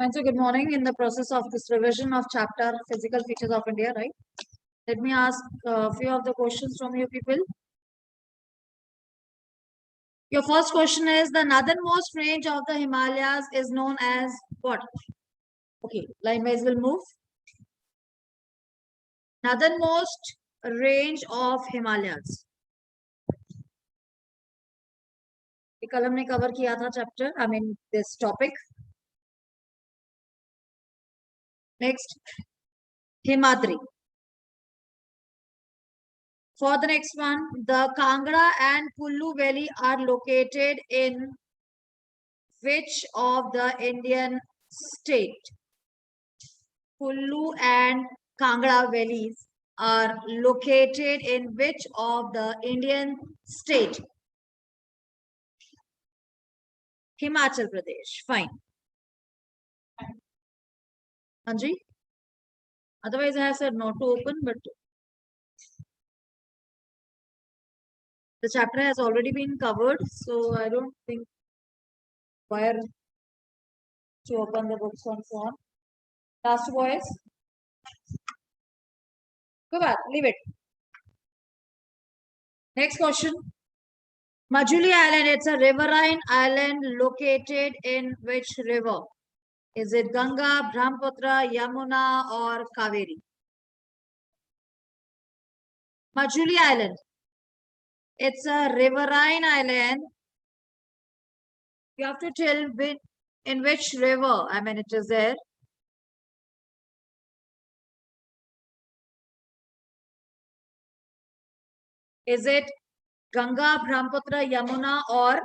And so good morning. In the process of this revision of chapter Physical Features of India, right? Let me ask a few of the questions from you people. Your first question is, the northernmost range of the Himalayas is known as what? Okay, line wise will move. Northernmost range of Himalayas. कल हमने cover किया था chapter, I mean this topic. Next, Himadri. For the next one, the Kangra and Kullu Valley are located in which of the Indian state? Kullu and Kangra valleys are located in which of the Indian state? Himachal Pradesh. Fine. Anji? Otherwise, I have said not to open, but the chapter has already been covered, so I don't think why to open the books and so on. Last voice. Go back, leave it. Next question. Majuli Island, it's a riverine island located in which river? Is it Ganga, Brahmaputra, Yamuna or Kaveri? Majuli Island. It's a riverine island. You have to tell in which river, I mean, it is there. Is it Ganga, Brahmaputra, Yamuna or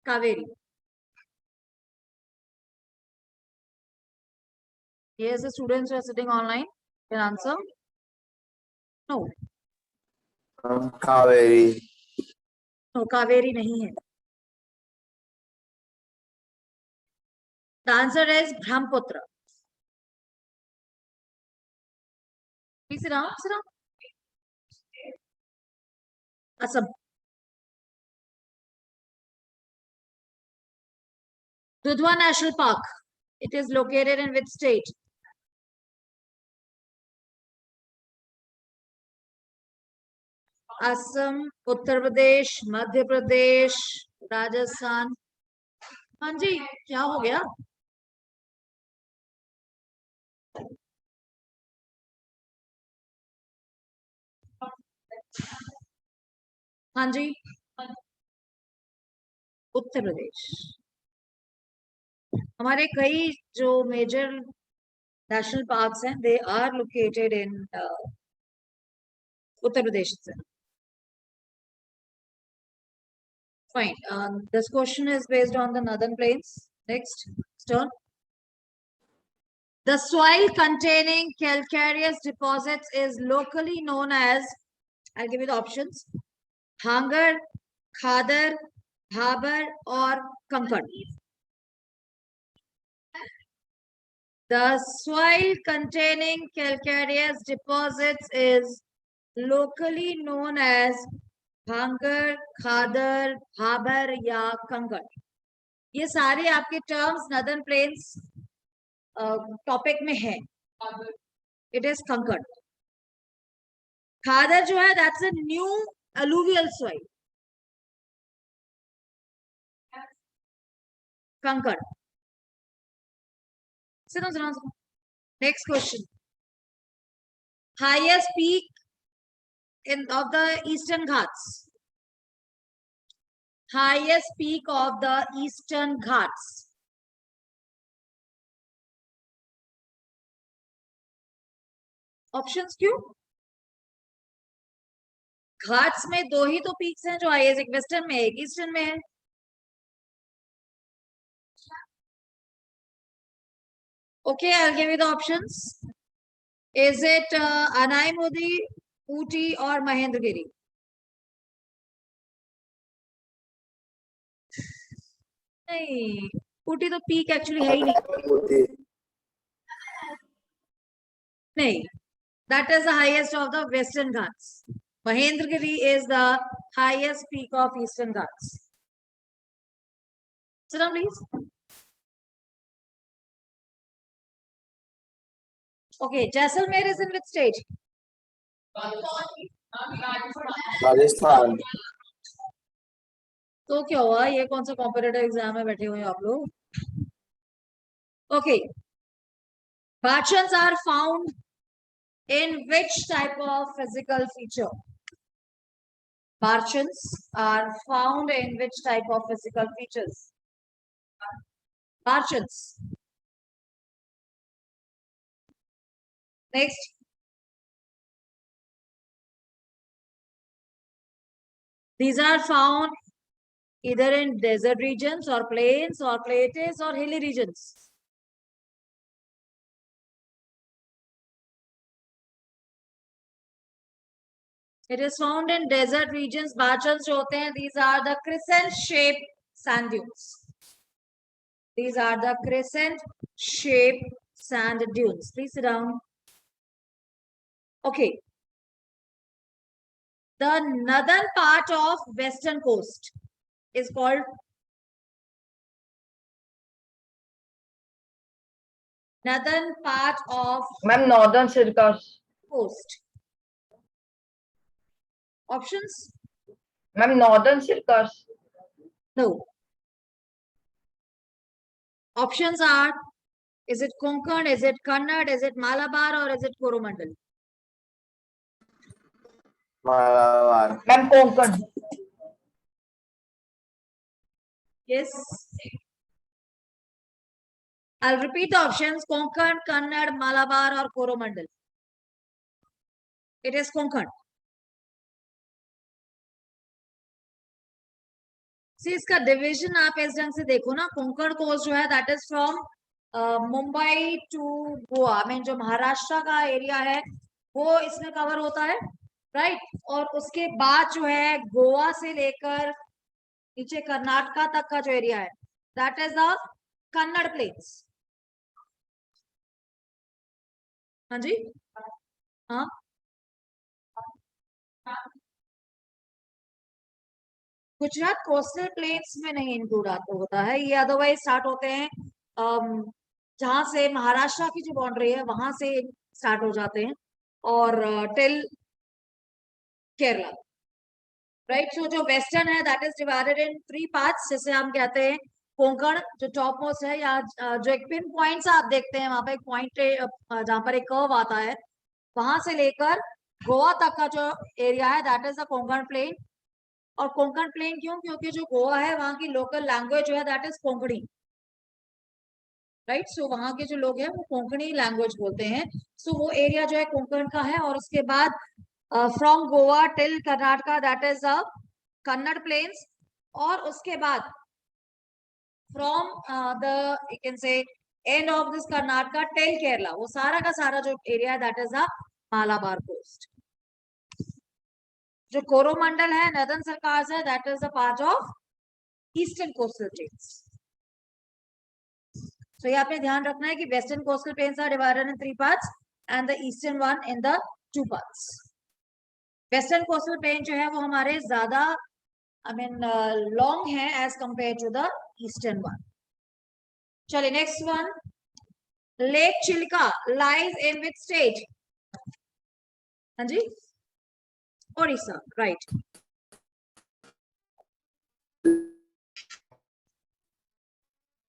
Kaveri? Yes, the students who are sitting online can answer. No. Kaveri. No, Kaveri nahi hai. The answer is Brahmaputra. Please sit down, sit down. Assam. Dudhwa National Park. It is located in which state? Assam, Uttar Pradesh, Madhya Pradesh, Rajasthan. हाँ जी, क्या हो गया? हाँ जी, उत्तर प्रदेश. हमारे कई जो major national parks हैं, they are located in Uttar Pradesh से. Fine. This question is based on the northern plains. Next, turn. The soil containing calcareous deposits is locally known as, I'll give you the options, Bhangar, Khadar, Bhabar or Kankad. The soil containing calcareous deposits is locally known as Bhangar, Khadar, Bhabar या Kankad. ये सारे आपके terms northern plains topic में है. It is Kankad. Khadar जो है, that's a new alluvial soil. Kankad. Sit down, sit down, sit down. Next question. Highest peak of the Eastern Ghats. Highest peak of the Eastern Ghats. Options क्यों? घाट्स में दो ही तो peaks हैं जो highest, एक western में एक ईस्टर्न में है. Okay, I'll give you the options. Is it Anaimudi, Ooty or Mahendragiri? नहीं, Ooty तो पीक एक्चुअली है ही नहीं. नहीं, that is the highest of the Western Ghats. Mahendragiri is the highest peak of Eastern Ghats. Sit down, please. Okay, Jaisalmer is in which state? Rajasthan. तो क्या हुआ, ये कौन सा कॉम्पिटिटिव एग्जाम में बैठे हुए हैं आप लोग? Okay, Bachans are found in which type of physical feature? Martians are found in which type of physical features? Martians. Next. These are found either in desert regions or plains or plateaus or hilly regions. It is found in desert regions. Martians जो होते हैं, these are the crescent-shaped sand dunes. These are the crescent-shaped sand dunes. Please sit down. Okay. The northern part of western coast is called northern part of Ma'am, Northern Circus. coast. Options? Ma'am, Northern Circus. No. Options are, is it Konkan, is it Kannad, is it Malabar, or is it Coromandel? Malabar. Ma'am, Konkan. Yes. I'll repeat the options: Konkan, Kannad, Malabar, or Coromandel. It is Konkan. See, इसका division आप इस ढंग से देखो ना, Konkan coast जो है that is from Mumbai to Goa, I mean जो महाराष्ट्र का एरिया है वो इसमें कवर होता है, राइट? और उसके बाद जो है गोवा से लेकर नीचे कर्नाटका तक का जो एरिया है that is the Kannada plains. हाँ जी, हाँ, गुजरात कोस्टल प्लेन्स में नहीं इंक्लूड होता है ये, अदरवाइज स्टार्ट होते हैं जहां से महाराष्ट्र की जो बाउंड्री है वहां से स्टार्ट हो जाते हैं और टिल केरला, राइट? सो जो वेस्टर्न है that is divided in 3 parts, जैसे हम कहते हैं कोंकण जो टॉप मोस्ट है, या जो एक पिन पॉइंट आप देखते हैं वहां पे एक पॉइंट जहां पर एक कर्व आता है, वहां से लेकर गोवा तक का जो एरिया है that is the Konkan plain. और कोंकण प्लेन क्यों? क्योंकि जो गोवा है वहां की लोकल लैंग्वेज जो है दैट इज कोंकणी, राइट? सो वहां के जो लोग हैं वो कोंकणी लैंग्वेज बोलते हैं। सो वो एरिया जो है कोंकण का है। और उसके बाद from Goa till Karnataka that is the Kannada plains. और उसके बाद from the you can say end of this Karnataka till Kerala, वो सारा का सारा जो एरिया है that is the Malabar coast. जो कोरोमंडल है, नॉर्दर्न सरकार है, that is the part of eastern coastal plains. तो ये आपने ध्यान रखना है कि western coastal plains are divided in 3 parts and the eastern one in the 2 parts. Western coastal plain जो है वो हमारे ज्यादा आई मीन लॉन्ग है as compare to the eastern one. चलिए next one, lake Chilka lies in which state? हाँ जी, Odisha, right.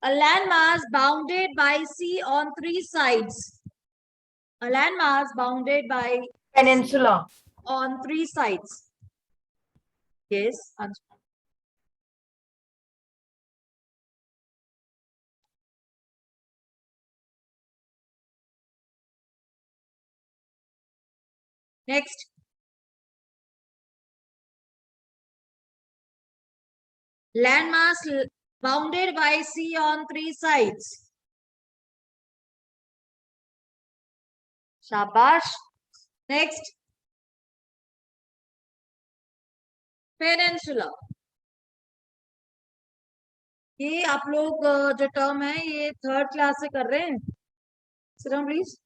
A landmass bounded by sea on 3 sides. A landmass bounded by Peninsula. on 3 sides. Yes. Next. Landmass bounded by sea on 3 sides. Shabash. Next. Peninsula. ये आप लोग जो term है ये 3rd class से कर रहे हैं। Sit down, please.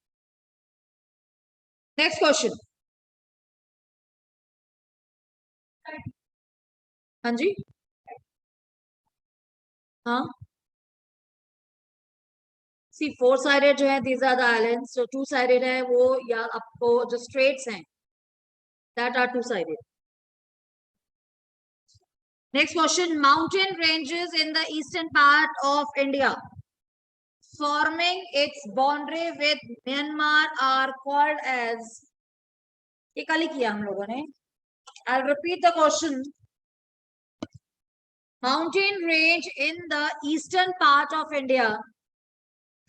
Next question. हाँ जी, हाँ, सी फोर साइडेड जो है दीज आर द आइलैंड्स, जो टू साइडेड है वो या आपको जो स्ट्रेट्स हैं that are two sided. Next question, mountain ranges in the eastern part of India forming its boundary with Myanmar are called as, ये कल ही किया हम लोगों ने. I'll repeat the question. Mountain range in the eastern part of India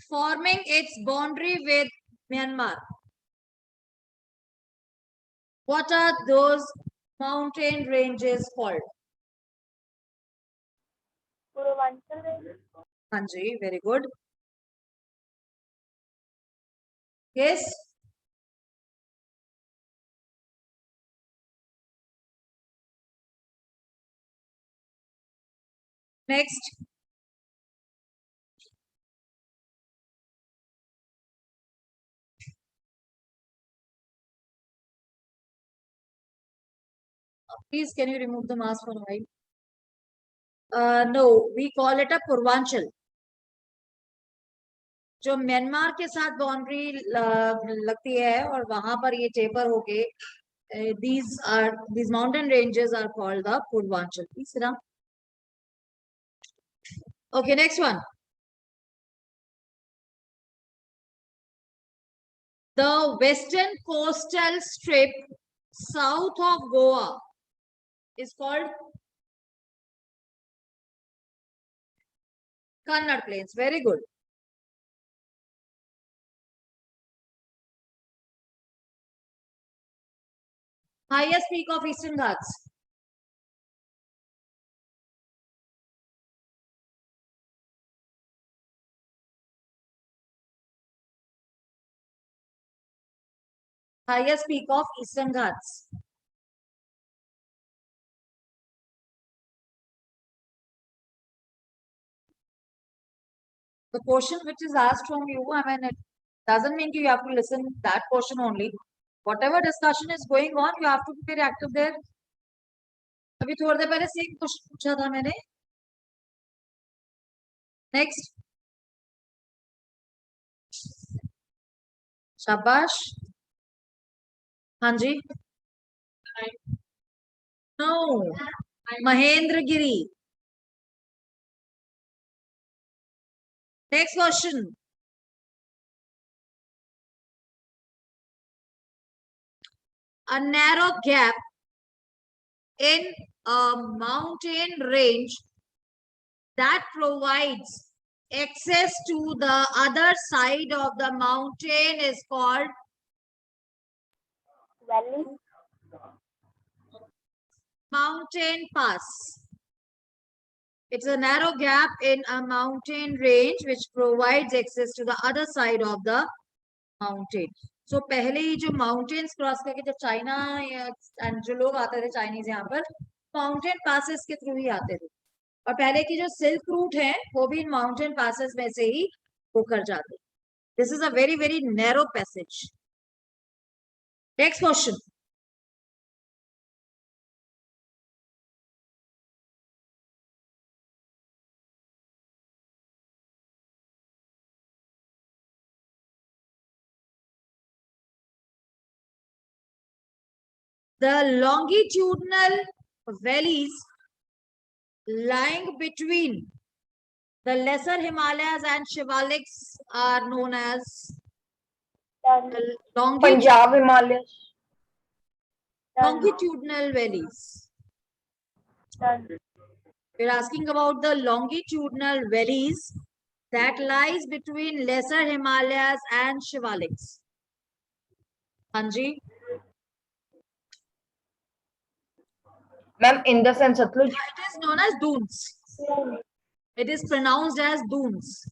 forming its boundary with Myanmar. What are those mountain ranges called? Purvanchal range. हाँ जी, very good. Yes. Next. Please, can you remove the mask for a while? No, we call it a Purvanchal. जो Myanmar के साथ boundary लगती है और वहां पर ये टेपर होके these mountain ranges are called the Purvanchal. Please sit down. Okay, next one. The western coastal strip south of Goa is called Kannada Plains. Very good. Highest peak of Eastern Ghats. Highest peak of Eastern Ghats. The question which is asked from you, I mean, it doesn't mean you have to listen that portion only. Whatever discussion is going on, you have to be very active there. अभी थोड़ी देर पहले same question पूछा था मैंने. Next. शाबाश. हाँ जी. No, Mahendragiri. Next question. A narrow gap in a mountain range that provides access to the other side of the mountain is called valley. mountain pass. It's a narrow gap in a mountain range which provides access to the other side of the mountain. So पहले ही जो mountains cross करके जब China and जो लोग आते थे Chinese यहाँ पर माउंटेन पासेस के थ्रू ही आते थे, और पहले की जो सिल्क रूट है वो भी इन माउंटेन पासेस में से ही होकर जाते. This is a very very narrow passage. Next question. The longitudinal valleys lying between the lesser Himalayas and Shivaliks are known as Punjab Himalaya. longitudinal valleys. We're asking about the longitudinal valleys that lies between lesser Himalayas and Shivaliks. Anji? Ma'am, Indus and Satluj. It is known as dunes. It is pronounced as dunes.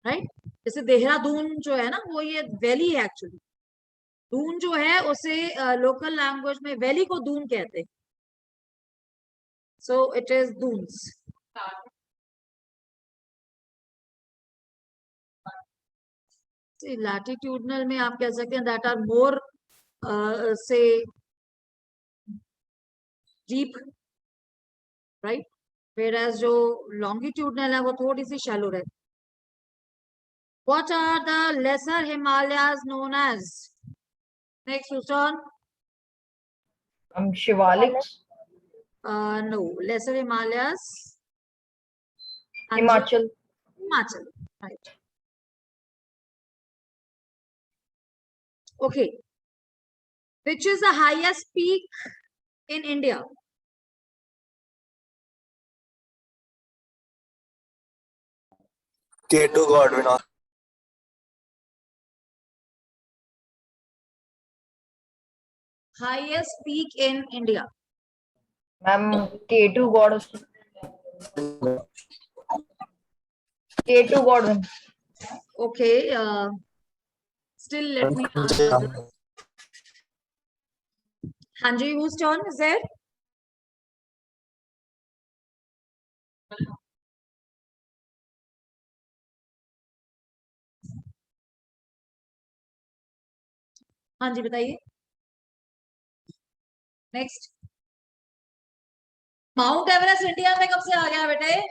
Right? जैसे देहरादून जो है ना वो ये valley है actually. Doon जो है उसे लोकल लैंग्वेज में वैली को दून कहते हैं. So it is duns. Latitudinal में आप कह सकते हैं दैट आर मोर से डीप, राइट, वेयर एज जो लॉन्गिट्यूडनल है वो थोड़ी सी शैलो रहती. What are the lesser Himalayas known as? Next, Susan. Shivaliks, No, lesser Himalayas. Himachal, Himachal, right. Okay. Which is the highest peak in India? K2 Godwin. Highest peak in India. ma'am. K2 Godwin. Okay. Still, let me answer this. Hanji, whose turn is there? Hanji, बताइए. Next. Mount Everest India में कब से आ गया बेटे?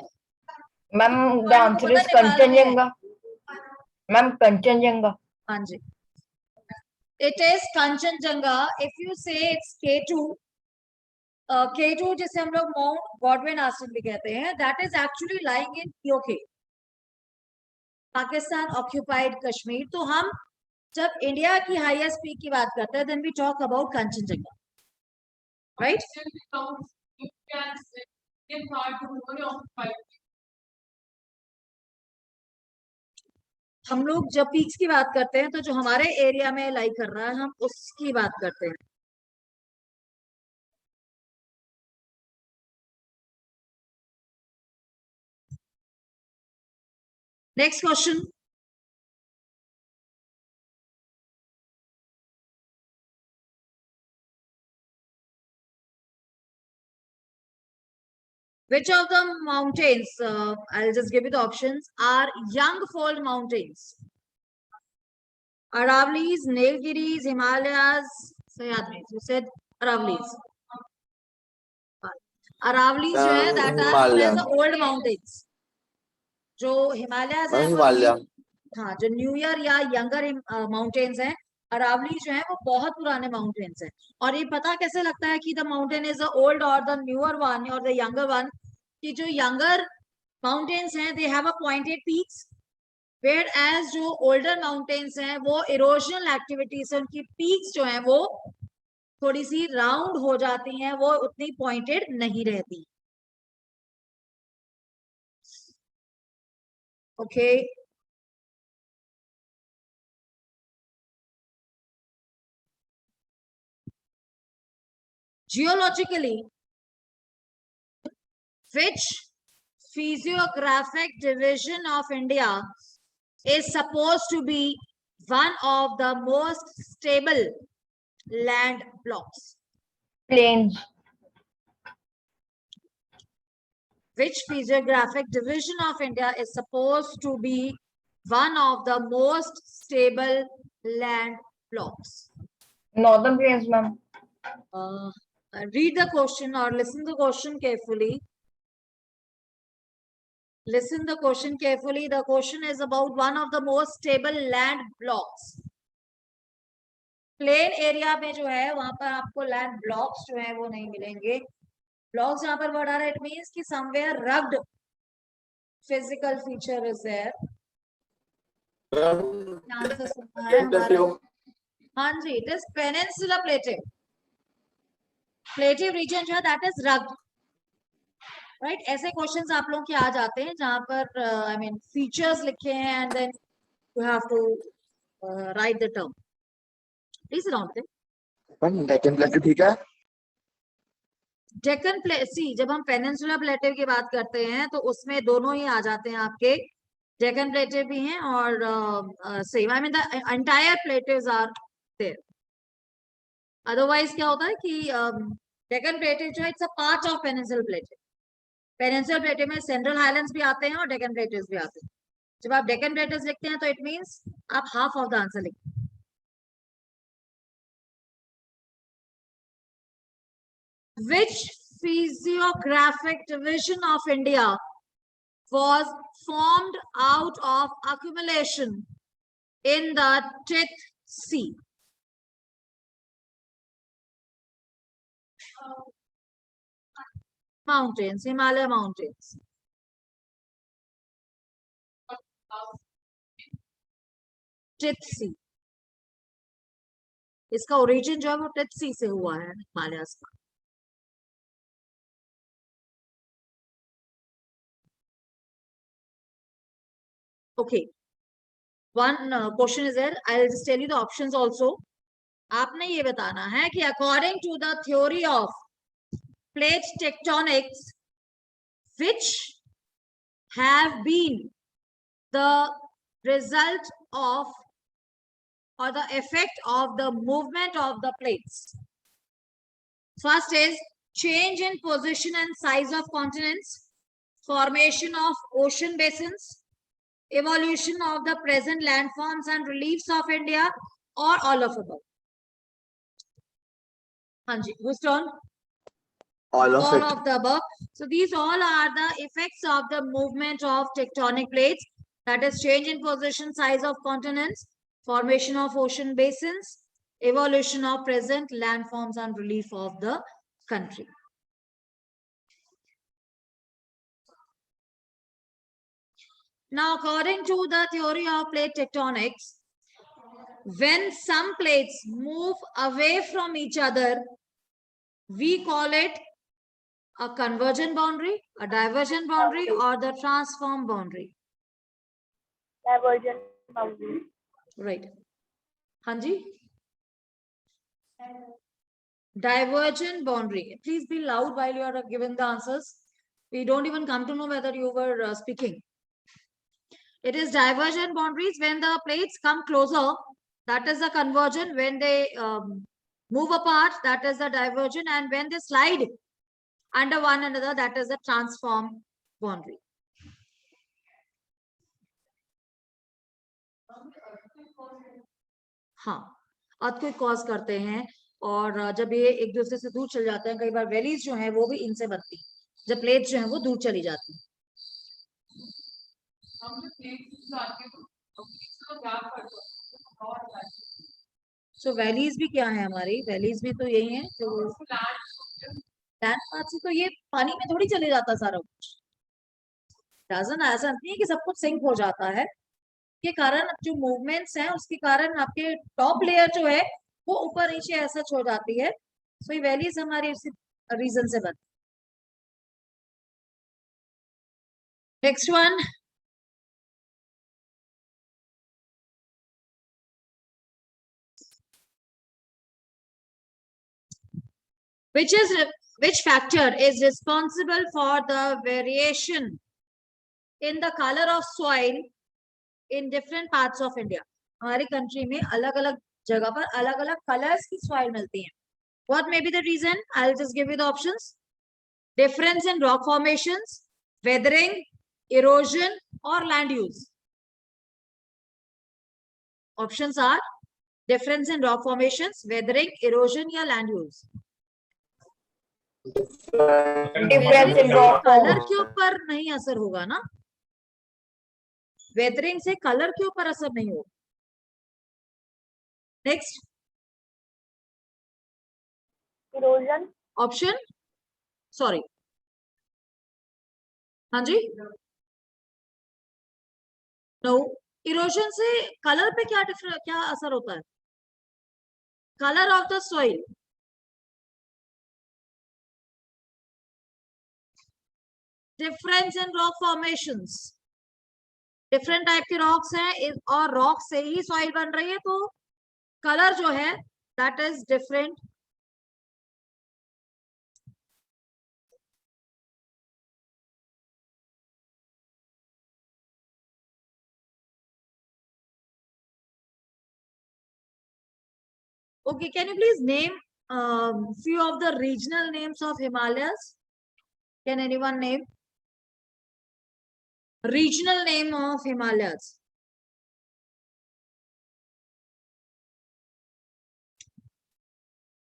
Ma'am, the answer is Kanchenjunga. Ma'am, Kanchenjunga. Hanji. It is Kanchenjunga. If you say it's K2, K2 जिसे हम लोग Mount Godwin Austen भी कहते हैं, that is actually lying in POK, Pakistan occupied Kashmir. तो हम जब इंडिया की हाईएस्ट पीक की बात करते हैं, then we talk about Kanchenjunga, right? हम लोग जब पीक्स की बात करते हैं तो जो हमारे एरिया में लाई कर रहा है हम उसकी बात करते हैं. Next question. Which of the mountains, I'll just give you the options, are Young-fold mountains? Aravallis, Nilgiris, Himalayas. So you said Aravallis. Aravallis जो है, that are known as the old mountains. जो हिमालयस है, हिमालय. हाँ, जो newer या younger mountains हैं, अरावली जो है वो बहुत पुराने माउंटेन्स हैं. और ये पता कैसे लगता है कि the mountain is the old और द न्यूअर वन और द यंगर वन, कि जो यंगर माउंटेन्स हैं they have a pointed peaks, whereas जो ओल्डर माउंटेन्स हैं वो इरोजनल एक्टिविटी से उनकी पीक्स जो हैं वो थोड़ी सी राउंड हो जाती हैं, वो उतनी पॉइंटेड नहीं रहती. Okay. Geologically, which physiographic division of India is supposed to be one of the most stable land blocks? Plains. Which physiographic division of India is supposed to be one of the most stable land blocks? Northern Plains, ma'am. Read the question or listen to the question carefully. Listen the question carefully. The question is about one of the most stable land blocks. Plain area में जो है वहां पर आपको land blocks जो है वो नहीं मिलेंगे. ब्लॉक्स यहाँ पर वर्ड आ रहा है, इट मींस कि somewhere rugged physical feature is there. ध्यान से सुनना है हमारा. हाँ जी, it is peninsula plateau. Plateau region जो है दैट इज रग्ड, राइट. ऐसे क्वेश्चंस आप लोगों के आ जाते हैं जहां पर आई मीन फीचर्स लिखे हैं and then you have to write the term. Please round it. Deccan plateau ठीक है. डेक्कन प्लेसी, जब हम पेनिनसुला प्लेटिव की बात करते हैं तो उसमें दोनों ही आ जाते हैं आपके. डेक्कन प्लेटिव भी हैं और same, I mean the entire plateaus are there. Otherwise क्या होता है कि डेक्कन प्लेटिव जो है it's a part of peninsula plateau. Peninsula plateau में सेंट्रल हाईलैंड्स भी आते हैं और डेक्कन प्लेटिव्स भी आते हैं. जब आप डेक्कन प्लेटिव्स लिखते हैं तो इट मींस आप हाफ ऑफ द आंसर लिखते हैं. Which physiographic division of India was formed out of accumulation in the Tith Sea. Mountains, Himalaya mountains. Tith Sea. इसका ओरिजिन जो है वो टिथ सी से हुआ है, हिमालयस का. Okay, one question is there. I'll just tell you the options also. आपने ये बताना है कि according to the theory of plate tectonics, which have been the result of or the effect of the movement of the plates. First is change in position and size of continents, formation of ocean basins, evolution of the present landforms and reliefs of India, or all of above. Hanji, whose turn? All of it. Of the above. So these all are the effects of the movement of tectonic plates, that is change in position, size of continents, formation of ocean basins, evolution of present landforms and relief of the country. Now, according to the theory of plate tectonics, when some plates move away from each other, we call it a convergent boundary, a divergent boundary, or the transform boundary. Divergent boundary. Right. Hanji? Divergent boundary. Please be loud while you are giving the answers. We don't even come to know whether you were speaking. It is divergent boundaries when the plates come closer. That is the convergent. When they move apart, that is the divergent. And when they slide under one another, that is the transform boundary. हाँ, earthquake cause करते हैं और जब ये एक दूसरे से दूर चल जाते हैं, कई बार वैलीज जो हैं वो भी इनसे बनती हैं, जब प्लेट्स जो हैं वो दूर चली जाती हैं. So वैलीज भी क्या है हमारी? वैलीज भी तो यही है जो लैंड पार्ट से, तो ये पानी में थोड़ी चले जाता सारा कुछ. ऐसा नहीं है कि सब कुछ सिंक हो जाता है. के कारण जो मूवमेंट्स हैं उसके कारण आपके टॉप लेयर जो है वो ऊपर नीचे ऐसा हो जाती है. सो ये वैलीज हमारी उसी रीजन से बनती. Next one. which factor is responsible for the variation in the color of soil in different parts of India? हमारी कंट्री में अलग अलग जगह पर अलग अलग कलर्स की सॉइल मिलती हैं. What may be the reason? I'll just give you the options. Difference in rock formations, weathering, erosion, or land use. Options are difference in rock formations, weathering, erosion, या land use. Difference in rock colour के ऊपर नहीं असर होगा ना. Weathering से colour के ऊपर असर नहीं होगा. नेक्स्ट. Erosion. ऑप्शन. सॉरी. हाँ जी. नो. इरोजन से कलर पे क्या असर होता है? Colour of the soil. Difference in rock formations. Different type के रॉक्स हैं और रॉक से ही सॉइल बन रही है, तो कलर जो है that is different. Okay, can you please name few of the regional names of Himalayas? Can anyone name regional name of Himalayas?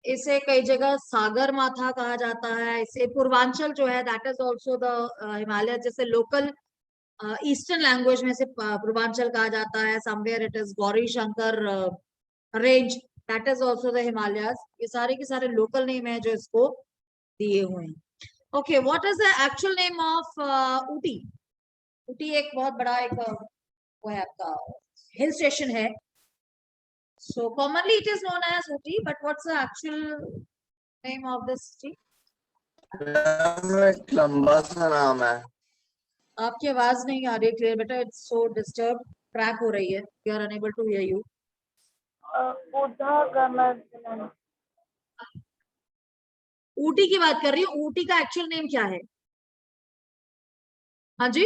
इसे कई जगह सागर माथा कहा जाता है. इसे पूर्वांचल जो है that is also the Himalaya. जैसे लोकल ईस्टर्न लैंग्वेज में से पूर्वांचल कहा जाता है. Somewhere it is Gauri Shankar range, that is also the Himalayas. ये सारे के सारे लोकल नेम है जो इसको दिए हुए हैं. Okay, what is the actual name of Ooty? Ooty एक बहुत बड़ा एक वो है आपका हिल स्टेशन है. So commonly it is known as Ooty, but what's the actual name of this city? एक लंबा सा नाम है. आपकी आवाज नहीं आ रही क्लियर बेटा. इट्स सो डिस्टर्ब, क्रैक हो रही है. We are unable to hear you. Buddha गमन. ऊटी की बात कर रही हूँ. ऊटी का एक्चुअल नेम क्या है? हाँ जी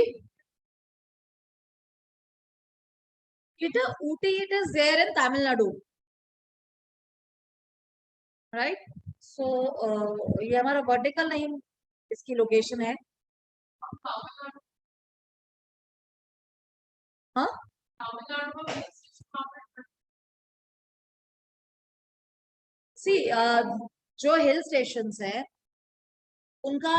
बेटा, Ooty it is there in Tamil Nadu, right? So ये हमारा वर्टिकल नेम इसकी लोकेशन है. हाँ, सी जो हिल स्टेशंस है उनका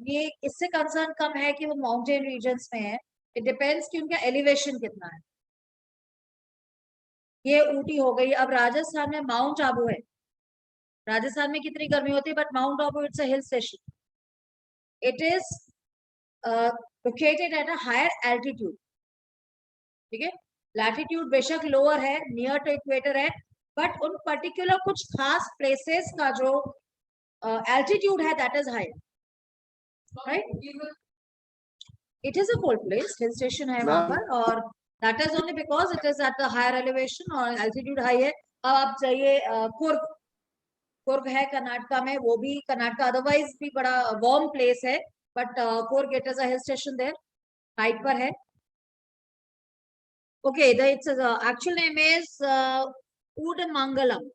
ये इससे कंसर्न कम है कि वो माउंटेन रीजन्स में है. इट डिपेंड्स कि उनका एलिवेशन कितना है. ये ऊटी हो गई. अब राजस्थान में माउंट आबू है. राजस्थान में कितनी गर्मी होती है, but mount Abu it's a hill station. It is located at a higher altitude. ठीक है, लैटिट्यूड बेशक लोअर है, नियर टू इक्वेटर है, बट उन पर्टिकुलर कुछ खास प्लेसेस का जो एल्टीट्यूड है that is higher, right? It is a cold place, hill station है वहां पर, और that is only because it is at the higher elevation और एल्टीट्यूड हाई है. अब आप चाहिए कुर्ग. कुर्ग है कर्नाटका में, वो भी कर्नाटका अदरवाइज भी बड़ा वार्म प्लेस है, but Coorg it is a hill station there, height पर है. Okay, its actual name is Udamangalam.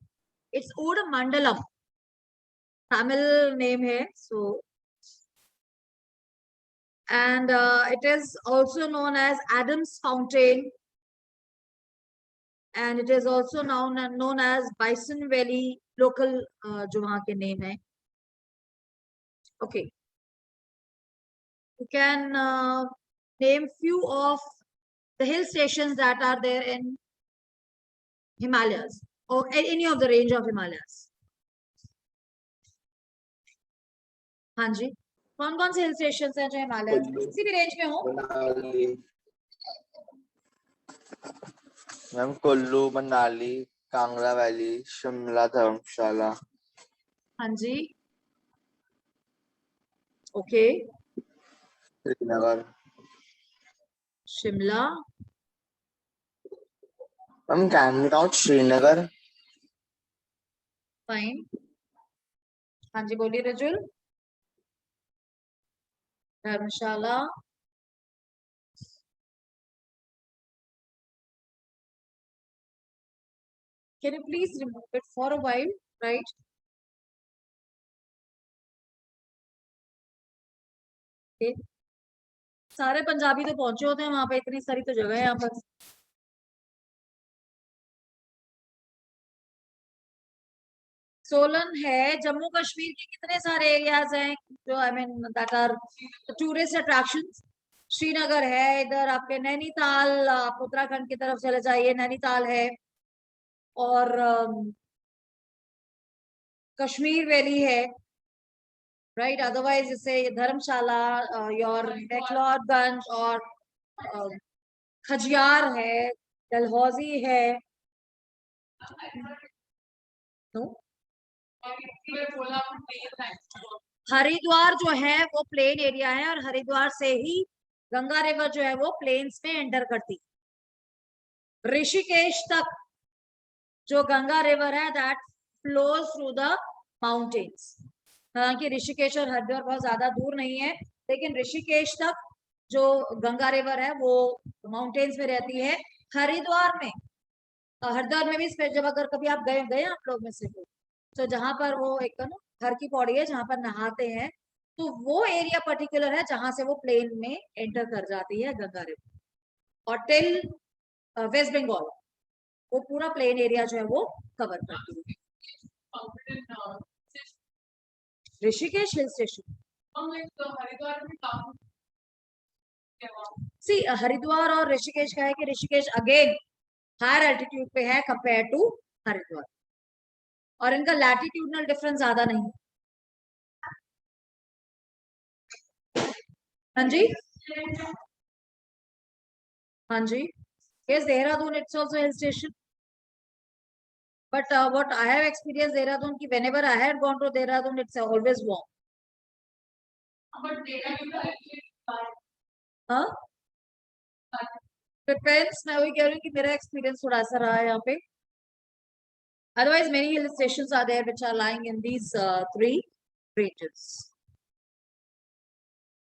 It's Udamandalam. Tamil name है. So, and it is also known as Adams Fountain, and it is also known as Bison Valley. Local जो वहाँ के name है. Okay, you can name few of the hill stations that are there in Himalayas or any of the range of Himalayas. हाँ जी, कौन कौन से hill station हैं जो हिमालय किसी भी रेंज में हो? Ma'am Kullu, Manali, Kangra valley, Shimla, Dharamshala. हाँ जी, okay. Srinagar. Shimla. Ma'am can we count Srinagar? Fine. हाँ जी, बोलिए रजुल. धर्मशाला. Can you please remove it for a while, right? Okay. सारे पंजाबी तो पहुंचे होते हैं वहां पे, इतनी सारी तो जगह है यहाँ पर. सोलन है. जम्मू कश्मीर के कितने सारे एरियाज हैं जो I mean that are tourist attractions. Srinagar है, इधर आपके नैनीताल, आप उत्तराखंड की तरफ चले जाइए, नैनीताल है, और कश्मीर वैली है, राइट? अदरवाइज जैसे धर्मशाला, योर मैक्लोडगंज और खजियार है, डलहौजी है. हरिद्वार जो है वो प्लेन एरिया है, और हरिद्वार से ही गंगा रिवर जो है वो प्लेन्स में एंटर करती. ऋषिकेश तक जो गंगा रिवर है that flows through the mountains. हालांकि ऋषिकेश और हरिद्वार बहुत ज्यादा दूर नहीं है, लेकिन ऋषिकेश तक जो गंगा रिवर है वो माउंटेन्स में रहती है. हरिद्वार में भी जब अगर कभी आप गए आप लोग में से तो जहां पर वो एक ना हर की पौड़ी है जहां पर नहाते हैं, तो वो एरिया पर्टिकुलर है जहां से वो प्लेन में एंटर कर जाती है गंगा रिवर, और टिल वेस्ट बंगाल वो पूरा प्लेन एरिया जो है वो कवर करती है. ऋषिकेश हिल स्टेशन सी हरिद्वार और ऋषिकेश का है कि ऋषिकेश अगेन हायर एल्टीट्यूड पे है कंपेयर टू हरिद्वार, और इनका लैटिट्यूडनल डिफरेंस ज्यादा नहीं। हाँ जी, हाँ जी, yes, Dehradun it's also hill station, but what I have experienced Dehradun ki whenever I had gone to Dehradun it's always warm. हाँ, डिपेंड्स, मैं वही कह रही हूँ कि मेरा एक्सपीरियंस थोड़ा सा रहा है यहाँ पे। Otherwise many hill stations are there which are lying in these three regions.